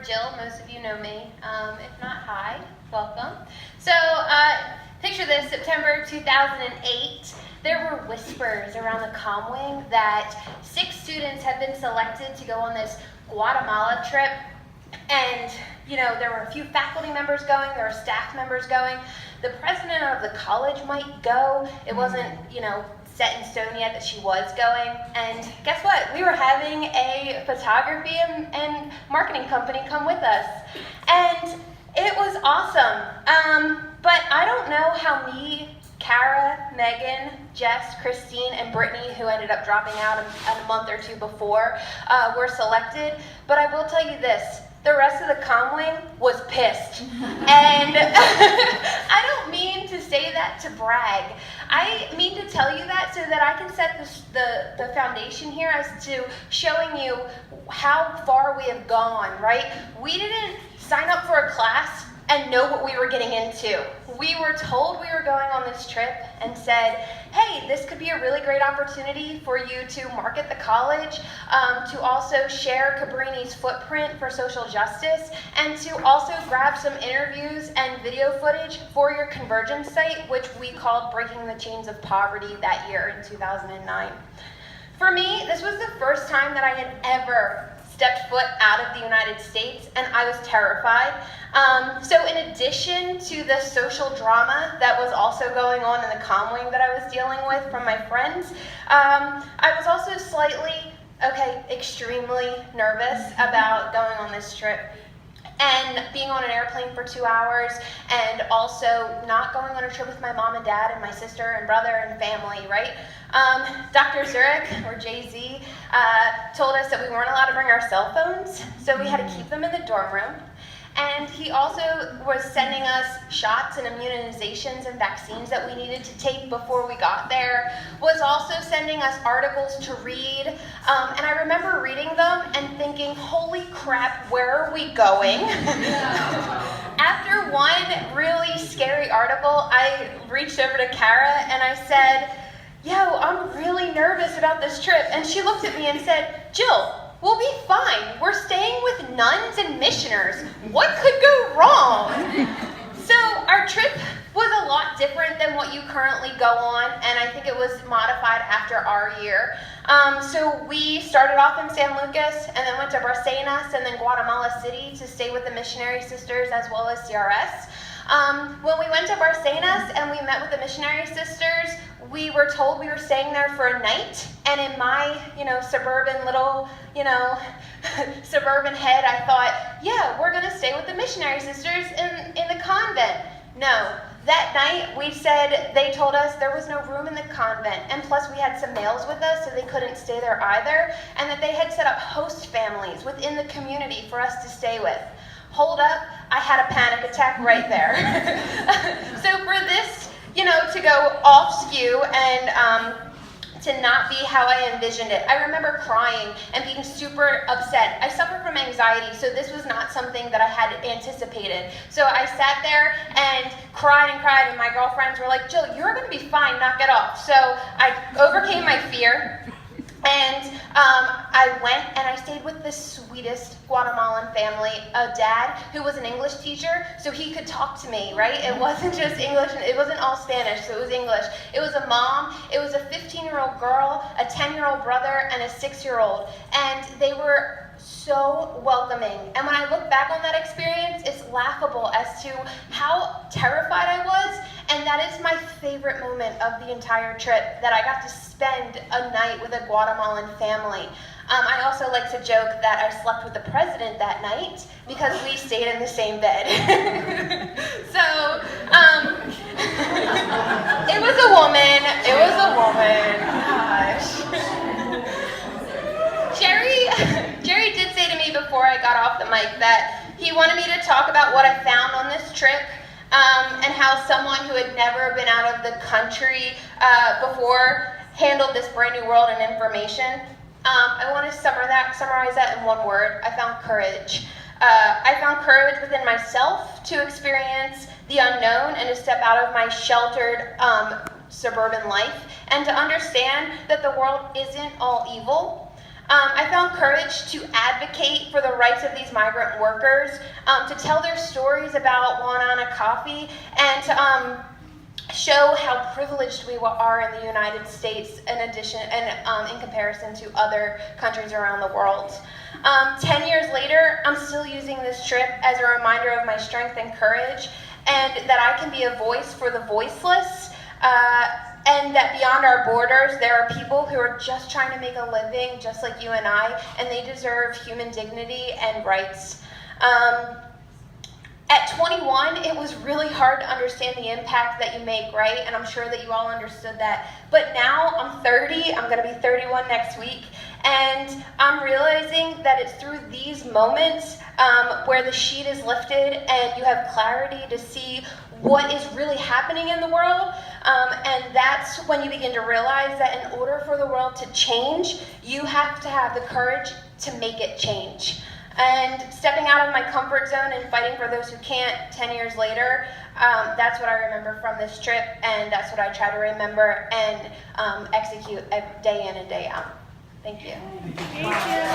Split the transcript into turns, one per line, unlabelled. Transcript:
Jill. Most of you know me. If not, hi, welcome. So, picture this, September 2008. There were whispers around the comm wing that 6 students had been selected to go on this Guatemala trip. And, there were a few faculty members going, there were staff members going. The president of the college might go. It wasn't, set in stone yet that she was going. And guess what? We were having a photography and marketing company come with us. And it was awesome. But I don't know how me, Kara, Megan, Jess, Christine, and Brittany, who ended up dropping out a month or two before, were selected. But I will tell you this. The rest of the comm wing was pissed. And I don't mean to say that to brag. I mean to tell you that so that I can set the foundation here as to showing you how far we have gone, right? We didn't sign up for a class and know what we were getting into. We were told we were going on this trip and said, hey, this could be a really great opportunity for you to market the college, to also share Cabrini's footprint for social justice, and to also grab some interviews and video footage for your convergence site, which we called Breaking the Chains of Poverty that year in 2009. For me, this was the first time that I had ever stepped foot out of the United States, and I was terrified. So in addition to the social drama that was also going on in the comm wing that I was dealing with from my friends, I was also extremely nervous about going on this trip and being on an airplane for 2 hours, and also not going on a trip with my mom and dad and my sister and brother and family, right? Dr. Zurich, or Jay-Z, told us that we weren't allowed to bring our cell phones, so we had to keep them in the dorm room. And he also was sending us shots and immunizations and vaccines that we needed to take before we got there, was also sending us articles to read. And I remember reading them and thinking, holy crap, where are we going? After one really scary article, I reached over to Kara and I said, I'm really nervous about this trip. And she looked at me and said, Jill, we'll be fine. We're staying with nuns and missioners. What could go wrong? So our trip was a lot different than what you currently go on, and I think it was modified after our year. So we started off in San Lucas, and then went to Barcenas, and then Guatemala City to stay with the missionary sisters as well as CRS. When we went to Barcenas and we met with the missionary sisters, we were told we were staying there for a night, and in my, suburban little, suburban head, I thought, we're gonna stay with the missionary sisters in the convent. No, that night they told us there was no room in the convent, and plus we had some males with us, so they couldn't stay there either, and that they had set up host families within the community for us to stay with. Hold up, I had a panic attack right there. So for this, to go off skew and to not be how I envisioned it. I remember crying and being super upset. I suffer from anxiety, so this was not something that I had anticipated. So I sat there and cried, and my girlfriends were like, Jill, you're going to be fine, knock it off. So I overcame my fear. And I went and I stayed with the sweetest Guatemalan family, a dad who was an English teacher, so he could talk to me, right? It wasn't just English, it wasn't all Spanish, so it was English. It was a mom, it was a 15-year-old girl, a 10-year-old brother, and a 6-year-old. And they were so welcoming. And when I look back on that experience, it's laughable as to how terrified I was. And that is my favorite moment of the entire trip, that I got to spend a night with a Guatemalan family. I also like to joke that I slept with the president that night because we stayed in the same bed. So, it was a woman. Gosh. Jerry did say to me before I got off the mic that he wanted me to talk about what I found on this trip. And how someone who had never been out of the country before handled this brand new world and information. I want to summarize that in one word. I found courage. I found courage within myself to experience the unknown and to step out of my sheltered suburban life, and to understand that the world isn't all evil. I found courage to advocate for the rights of these migrant workers, to tell their stories about Wanana coffee, and to show how privileged we are in the United States in comparison to other countries around the world. 10 years later, I'm still using this trip as a reminder of my strength and courage, and that I can be a voice for the voiceless, and that beyond our borders, there are people who are just trying to make a living, just like you and I, and they deserve human dignity and rights. At 21, it was really hard to understand the impact that you make, right? And I'm sure that you all understood that. But now I'm 30, I'm gonna be 31 next week, and I'm realizing that it's through these moments where the sheet is lifted and you have clarity to see what is really happening in the world. And that's when you begin to realize that in order for the world to change, you have to have the courage to make it change. And stepping out of my comfort zone and fighting for those who can't 10 years later, that's what I remember from this trip, and that's what I try to remember and execute day in and day out. Thank you.
Thank you.